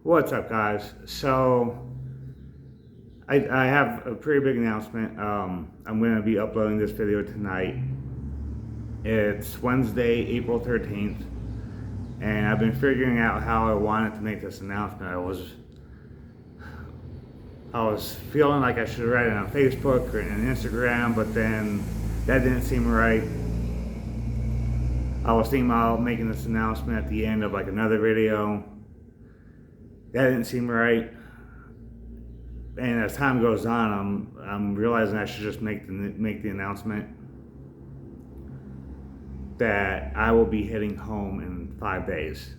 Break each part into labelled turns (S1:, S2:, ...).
S1: What's up, guys? I have a pretty big announcement. I'm going to be uploading this video tonight. It's Wednesday, April 13th, and I've been figuring out how I wanted to make this announcement. I was feeling like I should write it on Facebook or on Instagram, but then that didn't seem right. I was thinking about making this announcement at the end of like another video. That didn't seem right. And as time goes on, I'm realizing I should just make the announcement that I will be heading home in 5 days.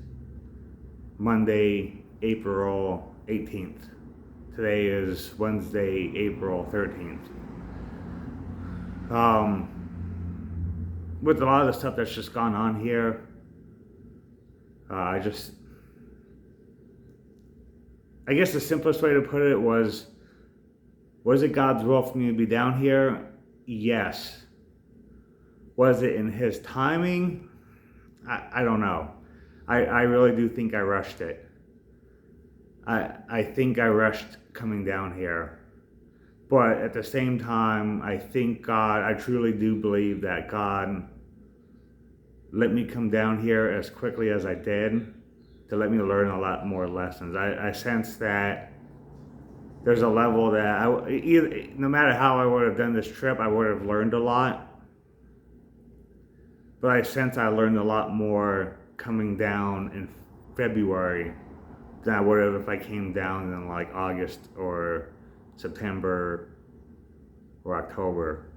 S1: Monday, April 18th. Today is Wednesday, April 13th. With a lot of the stuff that's just gone on here, I guess the simplest way to put it was it God's will for me to be down here? Yes. Was it in His timing? I don't know. I really do think I rushed it. I think I rushed coming down here. But at the same time, I truly do believe that God let me come down here as quickly as I did to let me learn a lot more lessons. I sense that there's a level that no matter how I would have done this trip, I would have learned a lot. But I sense I learned a lot more coming down in February than I would have if I came down in like August or September or October.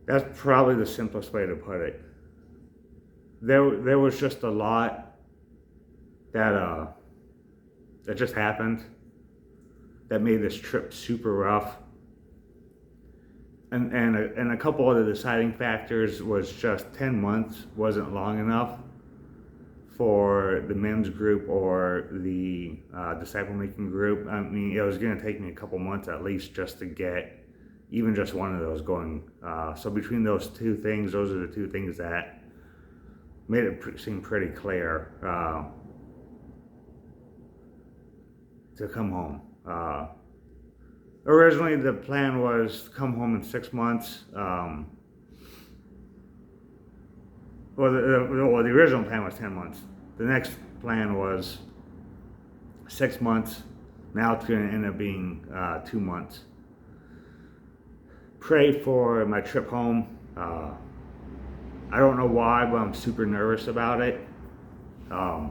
S1: That's probably the simplest way to put it. There was just a lot that just happened that made this trip super rough. And a couple of the deciding factors was just 10 months wasn't long enough for the men's group or the disciple making group. I mean, it was going to take me a couple months at least just to get even just one of those going. So between those two things, those are the two things that made it seem pretty clear to come home. Originally, the plan was to come home in 6 months. The original plan was 10 months. The next plan was 6 months. Now it's going to end up being 2 months. Pray for my trip home. I don't know why, but I'm super nervous about it. I've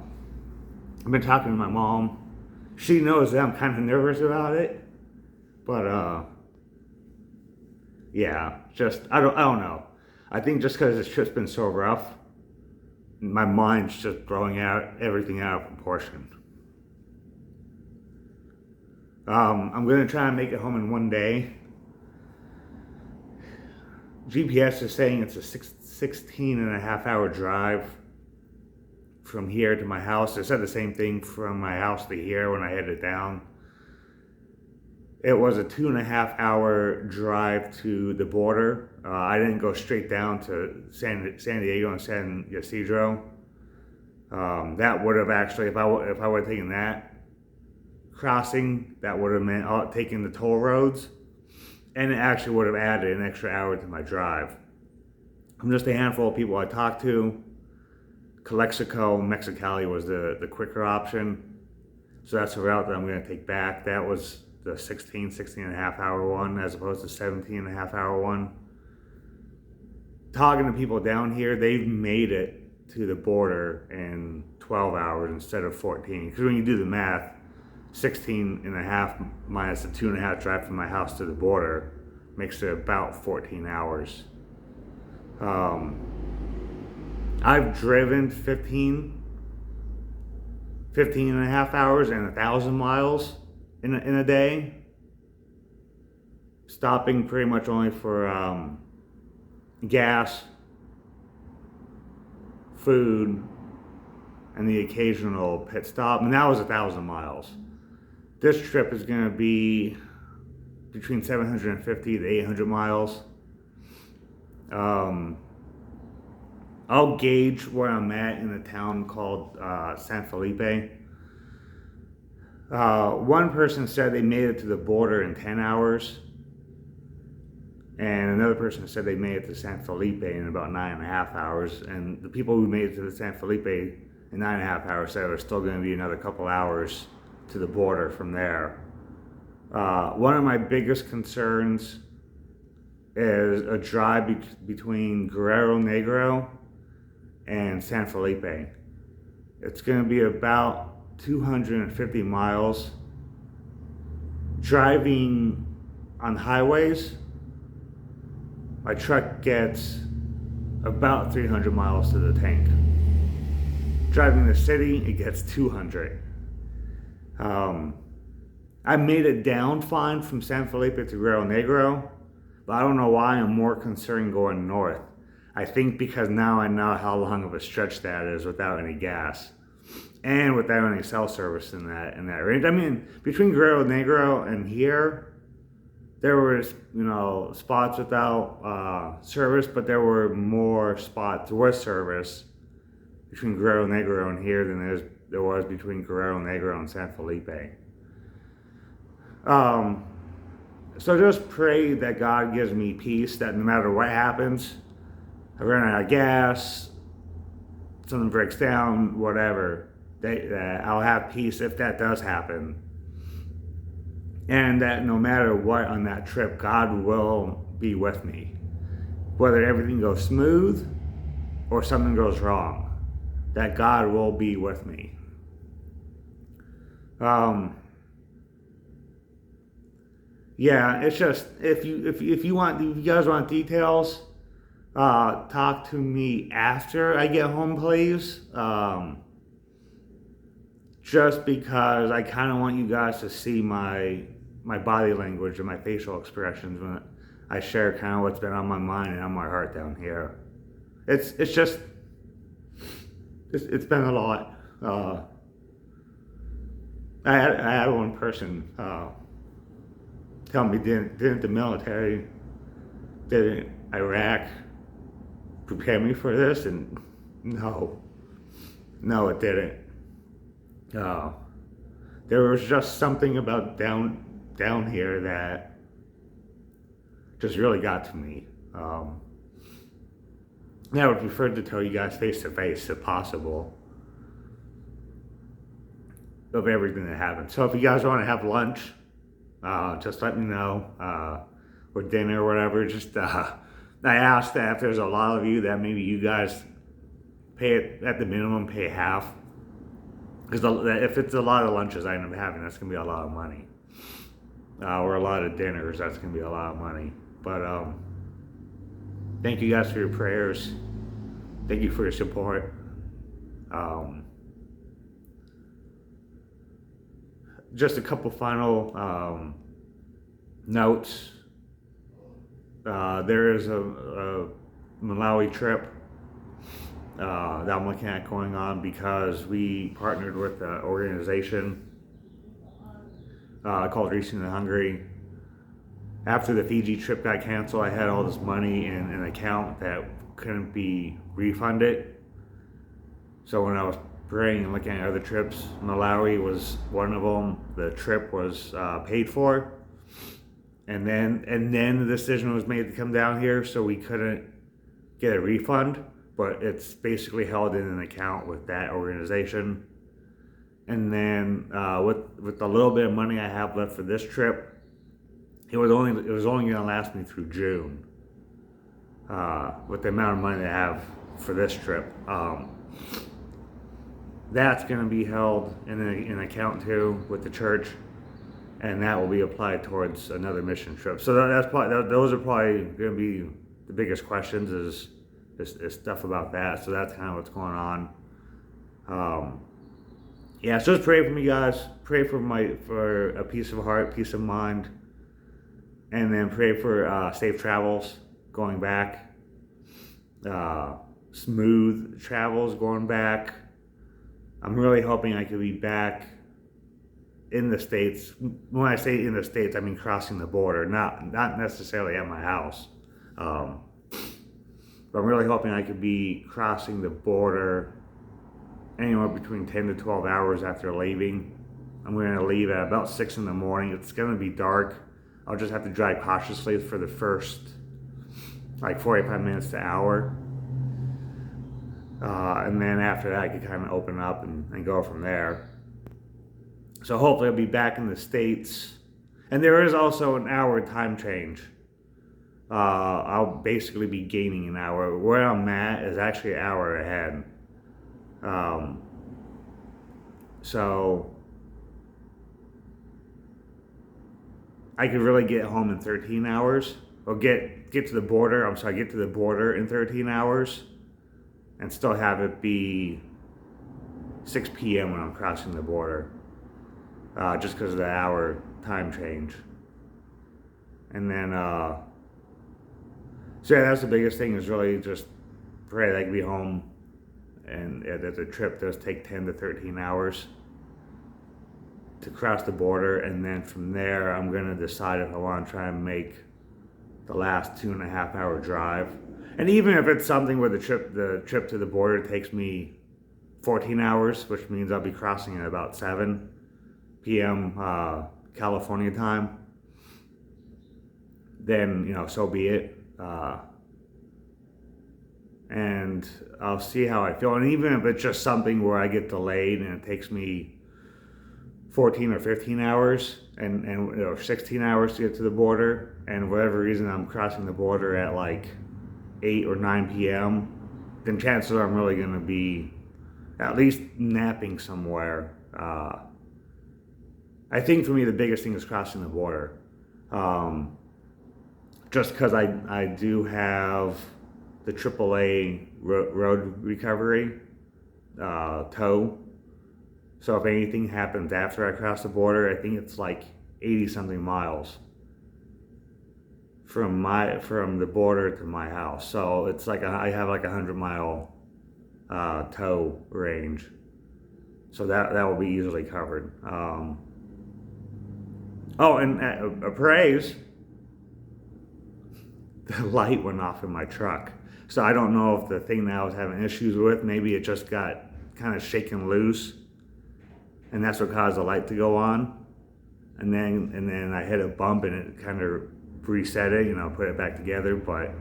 S1: been talking to my mom. She knows that I'm kind of nervous about it. But yeah, I don't know. I think just because this trip's been so rough, my mind's just throwing everything out of proportion. I'm gonna try and make it home in 1 day. GPS is saying it's a 16 and a half hour drive from here to my house. It said the same thing from my house to here when I headed down. It was a 2.5 hour drive to the border. I didn't go straight down to San Diego and San Ysidro. That would have actually, if I would have taken that crossing, that would have meant taking the toll roads, and it actually would have added an extra hour to my drive. From just a handful of people I talked to, Calexico, Mexicali was the quicker option. So that's the route that I'm going to take back. That was the 16 and a half hour one as opposed to 17 and a half hour one. Talking to people down here, they've made it to the border in 12 hours instead of 14. Because when you do the math, 16 and a half minus the 2.5 drive from my house to the border makes it about 14 hours. I've driven 15 and a half hours and 1,000 miles in a day, stopping pretty much only for gas, food, and the occasional pit stop, and that was 1,000 miles. This trip is going to be between 750 to 800 miles. I'll gauge where I'm at in a town called San Felipe. One person said they made it to the border in 10 hours. And another person said they made it to San Felipe in about 9.5 hours. And the people who made it to the San Felipe in 9.5 hours said it was still going to be another couple hours to the border from there. One of my biggest concerns is a drive between Guerrero Negro and San Felipe. It's going to be about 250 miles. Driving on highways, my truck gets about 300 miles to the tank. Driving the city, it gets 200. I made it down fine from San Felipe to Guerrero Negro, but I don't know why I'm more concerned going north. I think because now I know how long of a stretch that is without any gas and without any cell service in that range. I mean, between Guerrero Negro and here, there was, spots without service, but there were more spots with service between Guerrero Negro and here than there was between Guerrero Negro and San Felipe. So just pray that God gives me peace, that no matter what happens, I run out of gas, something breaks down, whatever, that I'll have peace if that does happen. And that no matter what on that trip, God will be with me. Whether everything goes smooth or something goes wrong, that God will be with me. Yeah, it's just if you guys want details, talk to me after I get home, please. Just because I kind of want you guys to see my body language and my facial expressions when I share kind of what's been on my mind and on my heart down here. It's been a lot. I had one person tell me, didn't the military, didn't Iraq prepare me for this? And no, it didn't. There was just something about down here that just really got to me. I would prefer to tell you guys face to face if possible of everything that happened. So if you guys want to have lunch, just let me know, or dinner or whatever. Just I asked that if there's a lot of you, that maybe you guys pay it at the minimum, pay half. Because if it's a lot of lunches I end up having, that's going to be a lot of money. Or a lot of dinners, that's going to be a lot of money. But thank you guys for your prayers. Thank you for your support. Just a couple final notes. There is a Malawi trip that I'm looking at going on because we partnered with an organization called Reaching the Hungry. After the Fiji trip got canceled, I had all this money in an account that couldn't be refunded. So when I was praying and looking at other trips, Malawi was one of them. The trip was paid for, and then the decision was made to come down here, so we couldn't get a refund. But it's basically held in an account with that organization. And then with the little bit of money I have left for this trip, it was only going to last me through June. With the amount of money I have for this trip, that's going to be held in an account too with the church, and that will be applied towards another mission trip. So those are probably going to be the biggest questions. Is stuff about that. So that's kind of what's going on. Yeah, so just pray for me, guys. Pray for a peace of heart, peace of mind, and then pray for safe travels going back, smooth travels going back. I'm really hoping I could be back in the States. When I say in the States, I mean crossing the border, not necessarily at my house. But I'm really hoping I could be crossing the border anywhere between 10 to 12 hours after leaving. I'm going to leave at about 6 in the morning. It's going to be dark. I'll just have to drive cautiously for the first like 45 minutes to hour. And then after that, I could kind of open up and go from there. So hopefully I'll be back in the States. And there is also an hour time change. I'll basically be gaining an hour. Where I'm at is actually an hour ahead. So I could really get home in 13 hours. Or get to the border, get to the border in 13 hours. And still have it be 6 p.m. when I'm crossing the border. Just because of the hour time change. And then, so yeah, that's the biggest thing, is really just pray that I can be home, and that the trip does take 10 to 13 hours to cross the border, and then from there I'm going to decide if I want to try and make the last 2.5 hour drive. And even if it's something where the trip to the border takes me 14 hours, which means I'll be crossing at about 7 p.m. California time, then, so be it. And I'll see how I feel. And even if it's just something where I get delayed and it takes me 14 or 15 hours or 16 hours to get to the border, and for whatever reason I'm crossing the border at like 8 or 9 p.m., then chances are I'm really going to be at least napping somewhere. I think for me the biggest thing is crossing the border. Just because I do have the AAA road recovery tow. So if anything happens after I cross the border, I think it's like 80 something miles from the border to my house. So it's like I have like 100-mile tow range. So that will be easily covered. And a praise, the light went off in my truck. So I don't know if the thing that I was having issues with, maybe it just got kind of shaken loose, and that's what caused the light to go on. And then I hit a bump and it kind of reset it, put it back together. But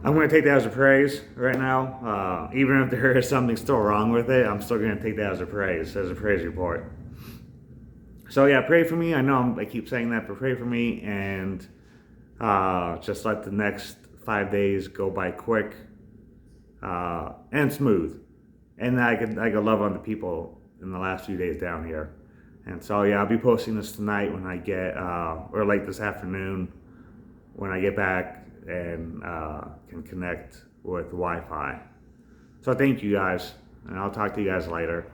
S1: I'm going to take that as a praise right now. Even if there is something still wrong with it, I'm still going to take that as a praise report. So yeah, pray for me. I know I keep saying that, but pray for me, and just let the next 5 days go by quick and smooth, and I could love on the people in the last few days down here. And so yeah, I'll be posting this tonight when I get or late this afternoon when I get back and can connect with Wi-Fi. So thank you guys, and I'll talk to you guys later.